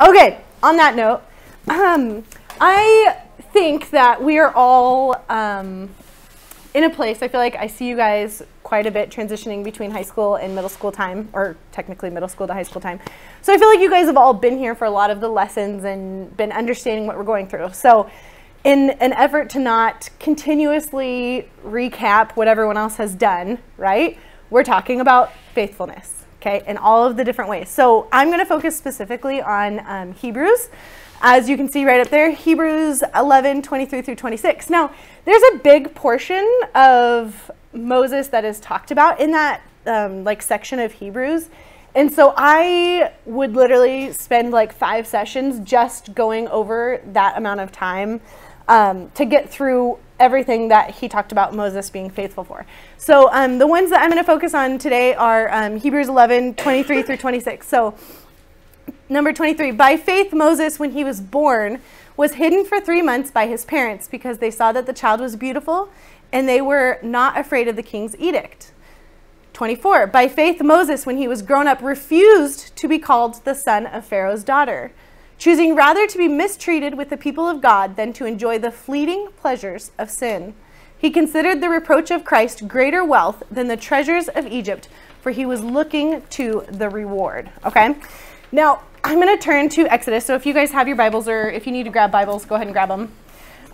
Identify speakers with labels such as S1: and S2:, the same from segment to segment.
S1: Okay, on that note, I think that we are all in a place, I feel like I see you guys quite a bit transitioning between high school and middle school time, or technically middle school to high school time. So I feel like you guys have all been here for a lot of the lessons and been understanding what we're going through. So in an effort to not continuously recap what everyone else has done, right, we're talking about faithfulness, okay, in all of the different ways. So I'm going to focus specifically on Hebrews. As you can see right up there, Hebrews 11, 23 through 26. Now, there's a big portion of Moses that is talked about in that section of Hebrews. And so I would literally spend like 5 sessions just going over that amount of time to get through everything that he talked about Moses being faithful for. So the ones that I'm going to focus on today are Hebrews 11, 23 through 26. So number 23, by faith Moses, when he was born, was hidden for 3 months by his parents because they saw that the child was beautiful and they were not afraid of the king's edict. 24, by faith Moses, when he was grown up, refused to be called the son of Pharaoh's daughter, choosing rather to be mistreated with the people of God than to enjoy the fleeting pleasures of sin. He considered the reproach of Christ greater wealth than the treasures of Egypt, for he was looking to the reward. Okay? Now, I'm going to turn to Exodus. So if you guys have your Bibles, or if you need to grab Bibles, go ahead and grab them.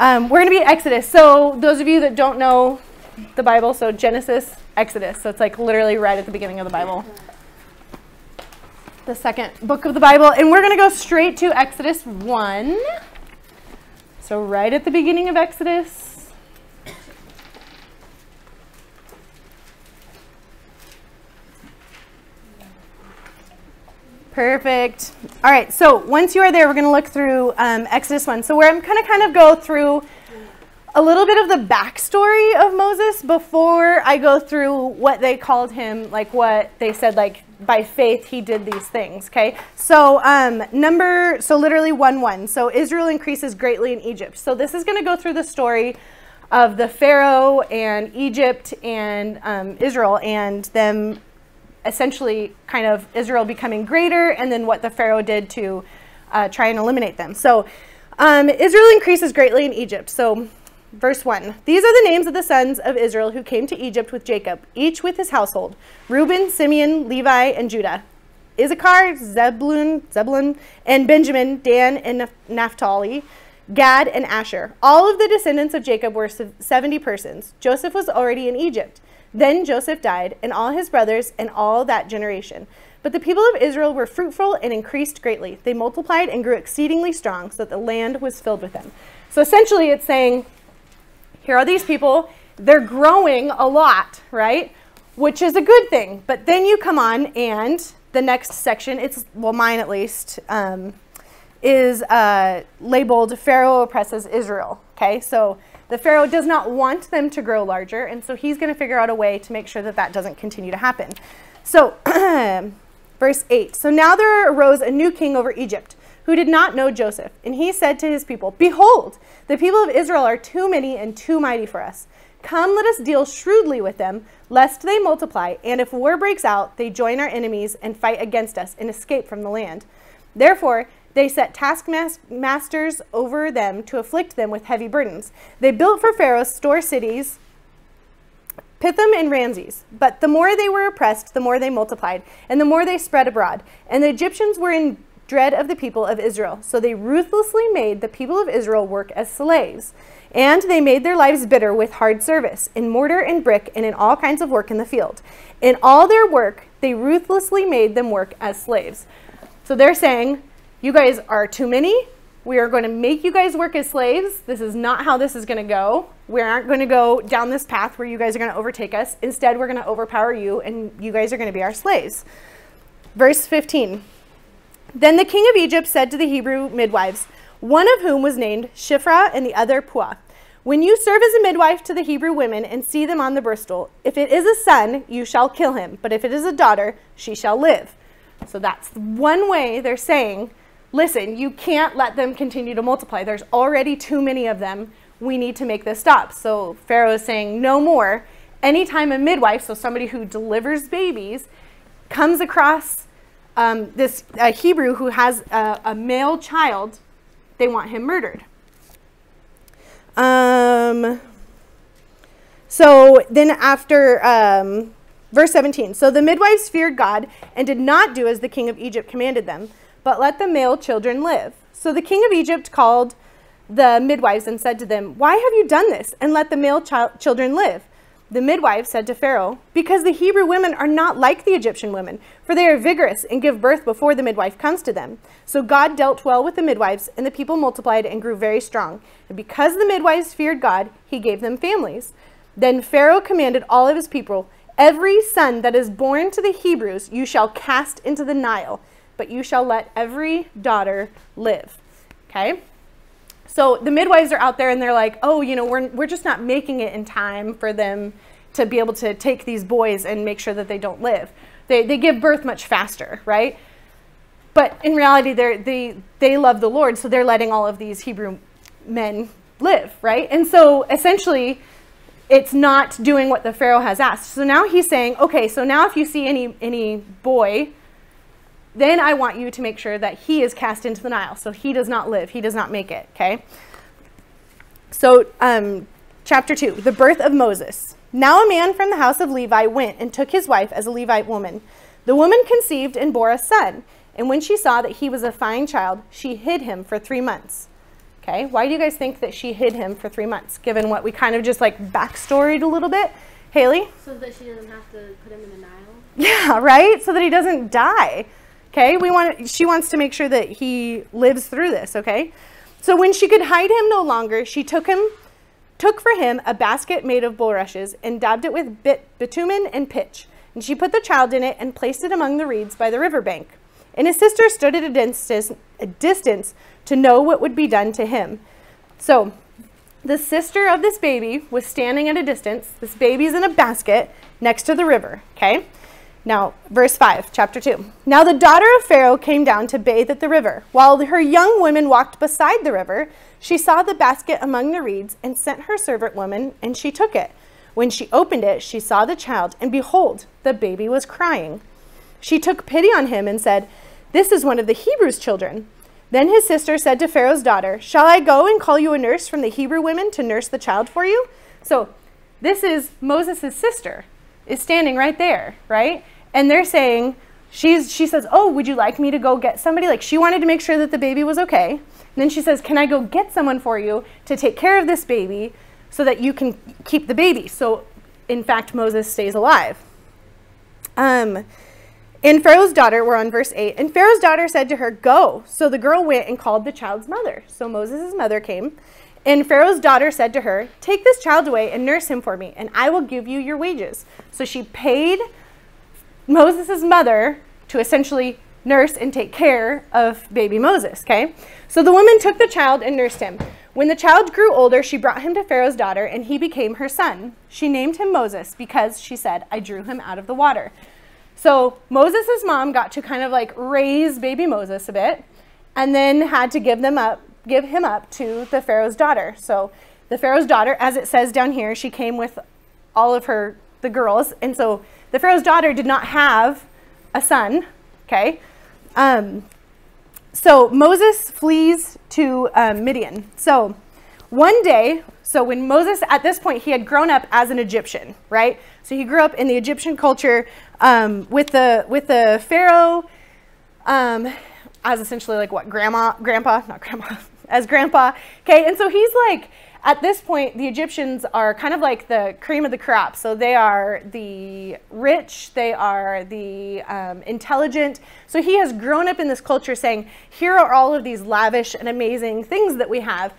S1: We're going to be at Exodus. So those of you that don't know the Bible, so Genesis, Exodus. So it's like literally right at the beginning of the Bible. The second book of the Bible. And we're going to go straight to Exodus 1. So right at the beginning of Exodus. Perfect. All right, so once you are there, we're going to look through Exodus 1. So where I'm going to kind of go through a little bit of the backstory of Moses before I go through what they called him, like what they said, like by faith he did these things, okay? So literally 1:1. So Israel increases greatly in Egypt. So this is going to go through the story of the Pharaoh and Egypt and Israel and them essentially kind of Israel becoming greater, and then what the Pharaoh did to try and eliminate them. So Israel increases greatly in Egypt. So verse 1, these are the names of the sons of Israel who came to Egypt with Jacob, each with his household: Reuben, Simeon, Levi, and Judah; Issachar, Zebulun, and Benjamin; Dan and Naphtali; Gad and Asher. All of the descendants of Jacob were 70 persons. Joseph was already in Egypt. Then Joseph died, and all his brothers, and all that generation. But the people of Israel were fruitful and increased greatly. They multiplied and grew exceedingly strong, so that the land was filled with them. So essentially it's saying, here are these people, they're growing a lot, right? Which is a good thing. But then you come on, and the next section, mine at least, is labeled Pharaoh oppresses Israel, okay? So the Pharaoh does not want them to grow larger, and so he's going to figure out a way to make sure that that doesn't continue to happen. So, verse 8, so now there arose a new king over Egypt, who did not know Joseph, and he said to his people, behold, the people of Israel are too many and too mighty for us. Come, let us deal shrewdly with them, lest they multiply, and if war breaks out, they join our enemies and fight against us and escape from the land. Therefore, they set taskmasters over them to afflict them with heavy burdens. They built for Pharaoh store cities, Pithom and Ramses. But the more they were oppressed, the more they multiplied, and the more they spread abroad. And the Egyptians were in dread of the people of Israel. So they ruthlessly made the people of Israel work as slaves. And they made their lives bitter with hard service, in mortar and brick, and in all kinds of work in the field. In all their work, they ruthlessly made them work as slaves. So they're saying, you guys are too many. We are going to make you guys work as slaves. This is not how this is going to go. We aren't going to go down this path where you guys are going to overtake us. Instead, we're going to overpower you, and you guys are going to be our slaves. Verse 15. Then the king of Egypt said to the Hebrew midwives, one of whom was named Shiphrah and the other Puah, when you serve as a midwife to the Hebrew women and see them on the birth stool, if it is a son, you shall kill him. But if it is a daughter, she shall live. So that's one way they're saying, listen, you can't let them continue to multiply. There's already too many of them. We need to make this stop. So Pharaoh is saying no more. Anytime a midwife, so somebody who delivers babies, comes across this Hebrew who has a male child, they want him murdered. So then after verse 17, so the midwives feared God and did not do as the king of Egypt commanded them, but let the male children live. So the king of Egypt called the midwives and said to them, why have you done this and let the male children live? The midwife said to Pharaoh, because the Hebrew women are not like the Egyptian women, for they are vigorous and give birth before the midwife comes to them. So God dealt well with the midwives, and the people multiplied and grew very strong. And because the midwives feared God, he gave them families. Then Pharaoh commanded all of his people, every son that is born to the Hebrews you shall cast into the Nile, but you shall let every daughter live. Okay? So the midwives are out there and they're like, oh, you know, we're just not making it in time for them to be able to take these boys and make sure that they don't live. They give birth much faster, right? But in reality, they love the Lord, so they're letting all of these Hebrew men live, right? And so essentially, it's not doing what the Pharaoh has asked. So now he's saying, okay, so now if you see any boy, then I want you to make sure that he is cast into the Nile. So he does not live. He does not make it, okay? So chapter 2, the birth of Moses. Now a man from the house of Levi went and took his wife as a Levite woman. The woman conceived and bore a son. And when she saw that he was a fine child, she hid him for 3 months. Okay, why do you guys think that she hid him for 3 months, given what we kind of just like backstoried a little bit? Haley?
S2: So that she doesn't have to put him in the Nile?
S1: Yeah, right? So that he doesn't die. Okay, she wants to make sure that he lives through this, okay? So when she could hide him no longer, she took for him a basket made of bulrushes and daubed it with bitumen and pitch. And she put the child in it and placed it among the reeds by the riverbank. And his sister stood at a distance to know what would be done to him. So the sister of this baby was standing at a distance. This baby's in a basket next to the river, okay? Now, verse 5, chapter 2. Now the daughter of Pharaoh came down to bathe at the river. While her young women walked beside the river, she saw the basket among the reeds and sent her servant woman, and she took it. When she opened it, she saw the child, and behold, the baby was crying. She took pity on him and said, this is one of the Hebrews' children. Then his sister said to Pharaoh's daughter, shall I go and call you a nurse from the Hebrew women to nurse the child for you? So this is Moses' sister is standing right there, right? And they're saying, she says, oh, would you like me to go get somebody? Like she wanted to make sure that the baby was okay. And then she says, can I go get someone for you to take care of this baby so that you can keep the baby? So in fact, Moses stays alive. And Pharaoh's daughter, we're on verse 8, and Pharaoh's daughter said to her, go. So the girl went and called the child's mother. So Moses' mother came, and Pharaoh's daughter said to her, take this child away and nurse him for me, and I will give you your wages. So she paid Moses' mother to essentially nurse and take care of baby Moses, okay? So the woman took the child and nursed him. When the child grew older, she brought him to Pharaoh's daughter, and he became her son. She named him Moses because, she said, I drew him out of the water. So Moses' mom got to kind of like raise baby Moses a bit, and then had to give him up to the Pharaoh's daughter. So the Pharaoh's daughter, as it says down here, she came with all of the girls, and so the Pharaoh's daughter did not have a son, okay? So Moses flees to Midian. So one day, so when Moses, at this point, he had grown up as an Egyptian, right? So he grew up in the Egyptian culture with the Pharaoh as essentially like what, as grandpa, okay? And so he's like, at this point, the Egyptians are kind of like the cream of the crop. So they are the rich, they are the intelligent. So he has grown up in this culture saying, here are all of these lavish and amazing things that we have.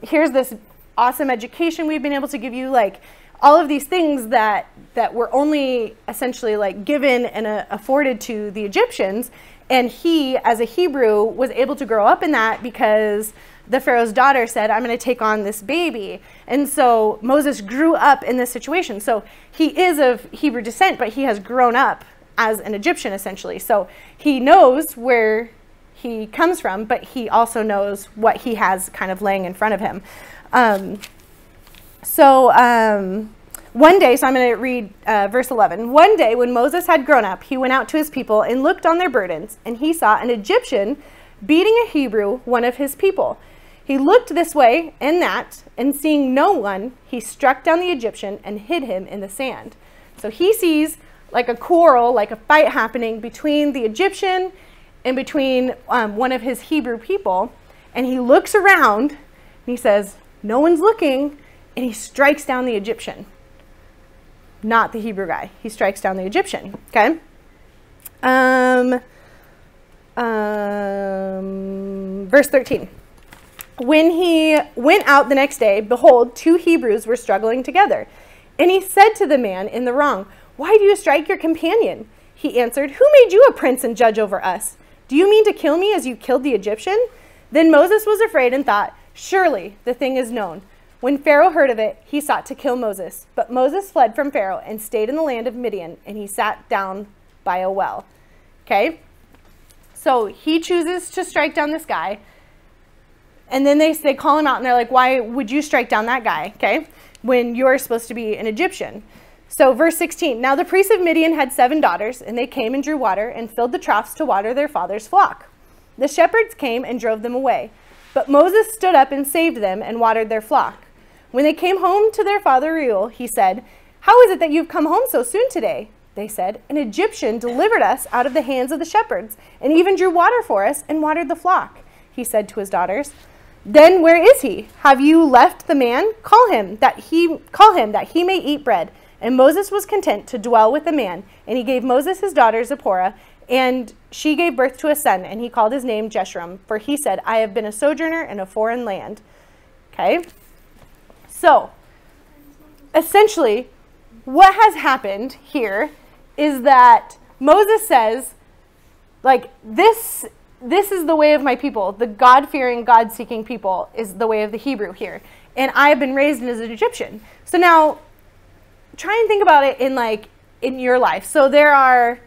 S1: Here's this awesome education we've been able to give you, like all of these things that were only essentially like given and afforded to the Egyptians. And he, as a Hebrew, was able to grow up in that because the Pharaoh's daughter said, I'm going to take on this baby. And so Moses grew up in this situation. So he is of Hebrew descent, but he has grown up as an Egyptian, essentially. So he knows where he comes from, but he also knows what he has kind of laying in front of him. One day, so I'm going to read verse 11. One day when Moses had grown up, he went out to his people and looked on their burdens, and he saw an Egyptian beating a Hebrew, one of his people. He looked this way and that, and seeing no one, he struck down the Egyptian and hid him in the sand. So he sees like a quarrel, like a fight happening between the Egyptian and between one of his Hebrew people. And he looks around and he says, no one's looking, and he strikes down the Egyptian. Not the Hebrew guy. He strikes down the Egyptian, okay? Verse 13. When he went out the next day, behold, two Hebrews were struggling together. And he said to the man in the wrong, why do you strike your companion? He answered, who made you a prince and judge over us? Do you mean to kill me as you killed the Egyptian? Then Moses was afraid and thought, surely the thing is known. When Pharaoh heard of it, he sought to kill Moses. But Moses fled from Pharaoh and stayed in the land of Midian, and he sat down by a well. Okay? So he chooses to strike down this guy. And then they call him out, and they're like, why would you strike down that guy, okay, when you're supposed to be an Egyptian? So verse 16, now the priests of Midian had 7 daughters, and they came and drew water and filled the troughs to water their father's flock. The shepherds came and drove them away. But Moses stood up and saved them and watered their flock. When they came home to their father Reuel, he said, how is it that you've come home so soon today? They said, an Egyptian delivered us out of the hands of the shepherds, and even drew water for us and watered the flock. He said to his daughters, then where is he? Have you left the man? Call him that he may eat bread. And Moses was content to dwell with the man. And he gave Moses his daughter Zipporah, and she gave birth to a son, and he called his name Jeshurun, for he said, I have been a sojourner in a foreign land. Okay? So, essentially, what has happened here is that Moses says, like, this is the way of my people. The God-fearing, God-seeking people is the way of the Hebrew here. And I have been raised as an Egyptian. So now, try and think about it in your life. So there are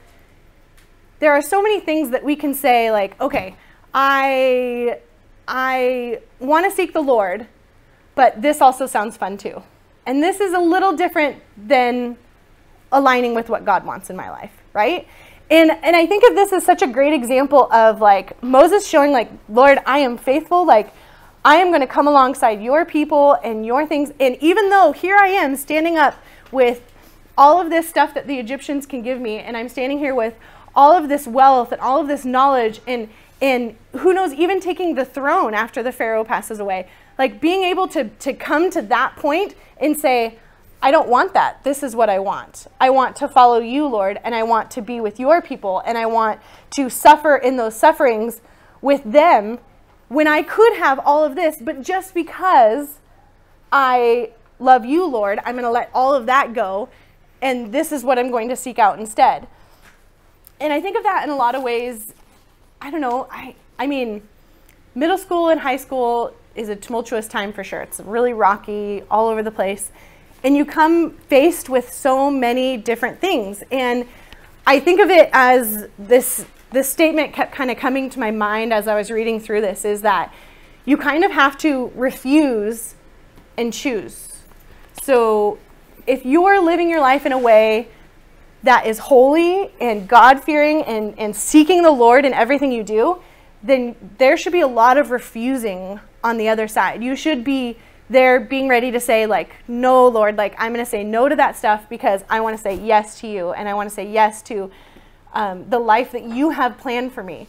S1: so many things that we can say, like, okay, I want to seek the Lord, but this also sounds fun too. And this is a little different than aligning with what God wants in my life, right? And I think of this as such a great example of like Moses showing like, Lord, I am faithful. Like I am going to come alongside your people and your things. And even though here I am standing up with all of this stuff that the Egyptians can give me, and I'm standing here with all of this wealth and all of this knowledge and who knows, even taking the throne after the Pharaoh passes away, like being able to come to that point and say, I don't want that. This is what I want. I want to follow you, Lord, and I want to be with your people, and I want to suffer in those sufferings with them when I could have all of this, but just because I love you, Lord, I'm going to let all of that go, and this is what I'm going to seek out instead. And I think of that in a lot of ways. I don't know. I mean, middle school and high school is a tumultuous time for sure. It's really rocky all over the place. And you come faced with so many different things. And I think of it as this statement kept kind of coming to my mind as I was reading through this, is that you kind of have to refuse and choose. So if you are living your life in a way that is holy and God-fearing and seeking the Lord in everything you do, then there should be a lot of refusing on the other side. You should be there being ready to say, like, no, Lord, like, I'm going to say no to that stuff because I want to say yes to you, and I want to say yes to the life that you have planned for me.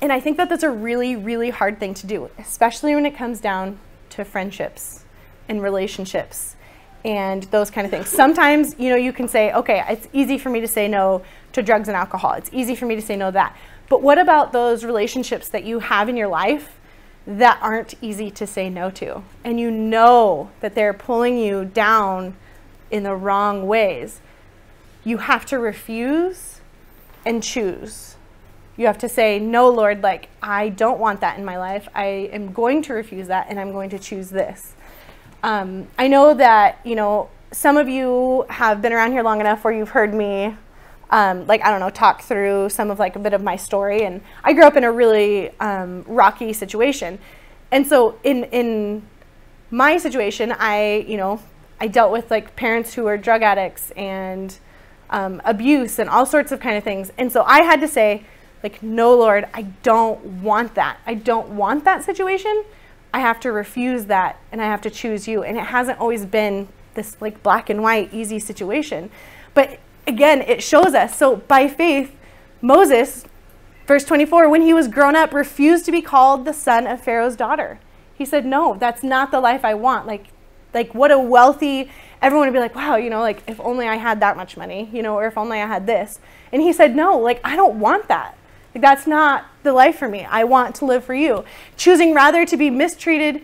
S1: And I think that that's a really, really hard thing to do, especially when it comes down to friendships and relationships and those kind of things. Sometimes, you know, you can say, okay, it's easy for me to say no to drugs and alcohol. It's easy for me to say no to that. But what about those relationships that you have in your life that aren't easy to say no to? And you know that they're pulling you down in the wrong ways. You have to refuse and choose. You have to say, no, Lord, like, I don't want that in my life. I am going to refuse that, and I'm going to choose this. I know that, you know, some of you have been around here long enough where you've heard me, like, I don't know, talk through some of like a bit of my story. And I grew up in a really rocky situation. And so in my situation, I I dealt with like parents who were drug addicts and abuse and all sorts of kind of things. And so I had to say, like, no, Lord, I don't want that. I don't want that situation. I have to refuse that, and I have to choose you. And it hasn't always been this like black and white, easy situation. But again, it shows us. So by faith, Moses, verse 24, when he was grown up, refused to be called the son of Pharaoh's daughter. He said, no, that's not the life I want. Like what a wealthy, everyone would be like, wow, you know, like if only I had that much money, you know, or if only I had this. And he said, no, like I don't want that. Like, that's not the life for me. I want to live for you. Choosing rather to be mistreated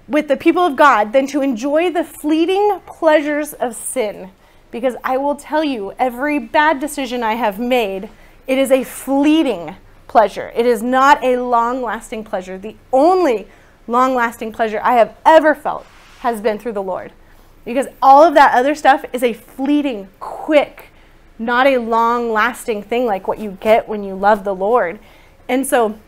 S1: with the people of God than to enjoy the fleeting pleasures of sin. Because I will tell you, every bad decision I have made, it is a fleeting pleasure. It is not a long-lasting pleasure. The only long-lasting pleasure I have ever felt has been through the Lord. Because all of that other stuff is a fleeting, quick, not a long-lasting thing like what you get when you love the Lord. And so,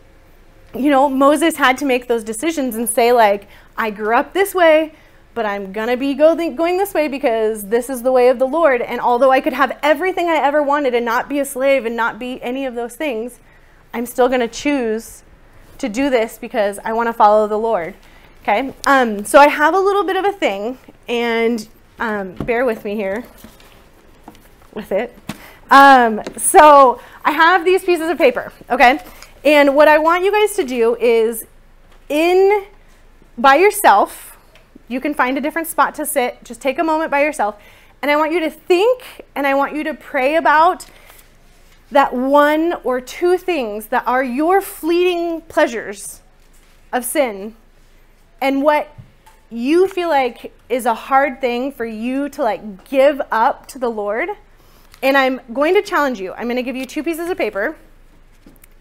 S1: you know, Moses had to make those decisions and say, like, I grew up this way, but I'm going to be going this way because this is the way of the Lord. And although I could have everything I ever wanted and not be a slave and not be any of those things, I'm still going to choose to do this because I want to follow the Lord. Okay? So I have a little bit of a thing, and bear with me here with it. So I have these pieces of paper, okay? And what I want you guys to do is by yourself, you can find a different spot to sit, just take a moment by yourself, and I want you to think and I want you to pray about that one or two things that are your fleeting pleasures of sin and what you feel like is a hard thing for you to like give up to the Lord. And I'm going to challenge you. I'm going to give you two pieces of paper.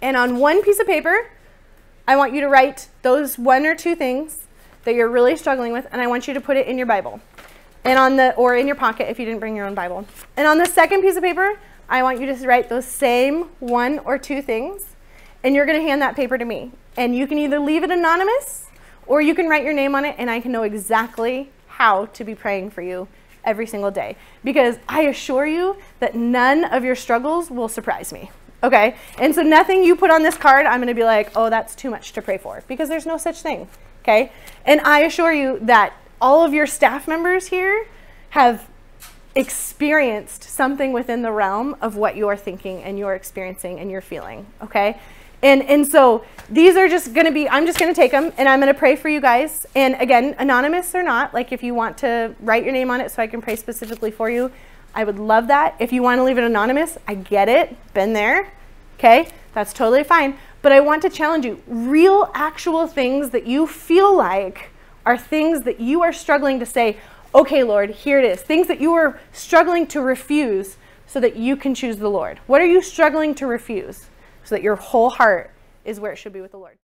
S1: And on one piece of paper, I want you to write those one or two things that you're really struggling with, and I want you to put it in your Bible. And or in your pocket if you didn't bring your own Bible. And on the second piece of paper, I want you to write those same one or two things, and you're going to hand that paper to me. And you can either leave it anonymous, or you can write your name on it, and I can know exactly how to be praying for you every single day. Because I assure you that none of your struggles will surprise me, okay? And so nothing you put on this card, I'm going to be like, oh, that's too much to pray for, because there's no such thing, okay? And I assure you that all of your staff members here have experienced something within the realm of what you're thinking and you're experiencing and you're feeling, okay? And so these are just going to be, I'm just going to take them and I'm going to pray for you guys. And again, anonymous or not, like if you want to write your name on it so I can pray specifically for you, I would love that. If you want to leave it anonymous, I get it, been there, okay? That's totally fine. But I want to challenge you, real actual things that you feel like are things that you are struggling to say, okay, Lord, here it is. Things that you are struggling to refuse so that you can choose the Lord. What are you struggling to refuse so that your whole heart is where it should be with the Lord?